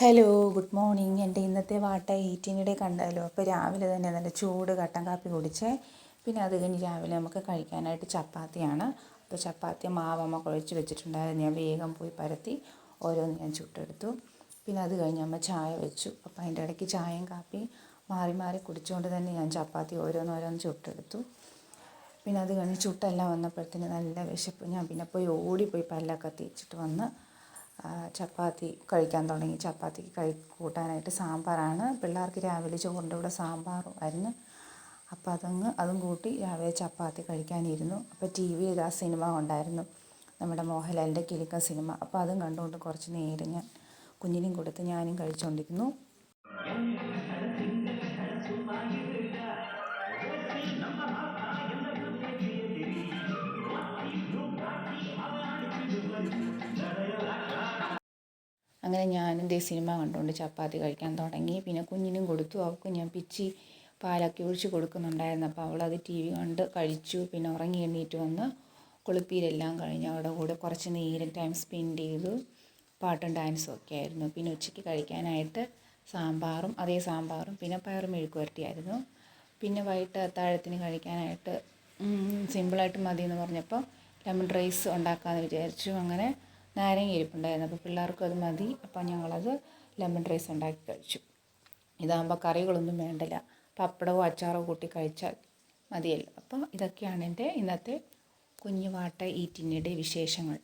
Hello, good morning. എൻ്റെ ഇന്നത്തെ വാട്ട ഈറ്റിനിടെ കണ്ടല്ലോ. അപ്പോൾ രാവിലെ തന്നെ നല്ല ചൂട് കട്ടൻ കാപ്പി കുടിച്ചേ. പിന്നെ അത് കഴിഞ്ഞ് രാവിലെ നമുക്ക് കഴിക്കാനായിട്ട് ചപ്പാത്തിയാണ്. അപ്പോൾ ചപ്പാത്തി മാവമ്മ കുഴച്ച് വെച്ചിട്ടുണ്ടായിരുന്നു. ഞാൻ വേഗം പോയി പരത്തി ഓരോന്ന് ഞാൻ ചുട്ടെടുത്തു. പിന്നെ അത് കഴിഞ്ഞ് അമ്മ ചായ വെച്ചു. അപ്പോൾ അതിൻ്റെ ഇടയ്ക്ക് ചായയും കാപ്പിയും മാറി മാറി കുടിച്ചുകൊണ്ട് തന്നെ ഞാൻ ചപ്പാത്തി ഓരോന്നോരോന്ന് ചുട്ടെടുത്തു. പിന്നെ അത് കഴിഞ്ഞ് ചുട്ടെല്ലാം വന്നപ്പോഴത്തേന് നല്ല വിശപ്പ്. ഞാൻ പിന്നെ ഓടിപ്പോയി പല്ലൊക്കെ തേച്ചിട്ട് വന്ന് ചപ്പാത്തി കഴിക്കാൻ തുടങ്ങി. ചപ്പാത്തിക്ക് കൂട്ടാനായിട്ട് സാമ്പാറാണ്. പിള്ളേർക്ക് രാവിലെ ചോറിൻ്റെ കൂടെ സാമ്പാറും ആയിരുന്നു. അപ്പോൾ അതും കൂട്ടി രാവിലെ ചപ്പാത്തി കഴിക്കാനിരുന്നു. അപ്പോൾ ടി വി ഇതാ സിനിമ ഉണ്ടായിരുന്നു, നമ്മുടെ മോഹൻലാലിൻ്റെ കിലുക്കം സിനിമ. അപ്പോൾ അതും കണ്ടുകൊണ്ട് കുറച്ച് നേരം ഞാൻ കുഞ്ഞിനും കൊടുത്ത് ഞാനും കഴിച്ചുകൊണ്ടിരുന്നു. അങ്ങനെ ഞാനും സിനിമ കണ്ടുകൊണ്ട് ചപ്പാത്തി കഴിക്കാൻ തുടങ്ങി. പിന്നെ കുഞ്ഞിനും കൊടുത്തു. അവൾക്ക് ഞാൻ പിച്ചി പാലൊക്കെ ഒഴിച്ച് കൊടുക്കുന്നുണ്ടായിരുന്നു. അപ്പോൾ അവളത് ടി വി കണ്ട് കഴിച്ചു. പിന്നെ ഉറങ്ങി എണ്ണീറ്റ് വന്ന് കുളിപ്പീരെല്ലാം കഴിഞ്ഞ് അവിടെ കൂടെ കുറച്ച് നേരം ടൈം സ്പെൻഡ് ചെയ്തു. പാട്ടും ഡാൻസും ഒക്കെ ആയിരുന്നു. പിന്നെ ഉച്ചയ്ക്ക് കഴിക്കാനായിട്ട് സാമ്പാറും പിന്നെ പയർ മെഴുക്ക് വരട്ടിയായിരുന്നു. പിന്നെ വൈകിട്ട് അത്താഴത്തിന് കഴിക്കാനായിട്ട് സിമ്പിളായിട്ട് മതിയെന്ന് പറഞ്ഞപ്പോൾ ലെമൺ റൈസ് ഉണ്ടാക്കാമെന്ന് വിചാരിച്ചു. അങ്ങനെ നാരങ്ങ ഇരിപ്പുണ്ടായിരുന്നു. അപ്പോൾ പിള്ളേർക്കും അത് മതി. അപ്പോൾ ഞങ്ങളത് ലെമൺ റൈസ് ഉണ്ടാക്കി കഴിച്ചു. ഇതാകുമ്പോൾ കറികളൊന്നും വേണ്ടല്ല, പപ്പടമോ അച്ചാറോ കൂട്ടി കഴിച്ചാൽ മതിയല്ലോ. അപ്പോൾ ഇതൊക്കെയാണ് എൻ്റെ ഇന്നത്തെ കുഞ്ഞു വാട്ട ഈറ്റിനിടെ വിശേഷങ്ങൾ.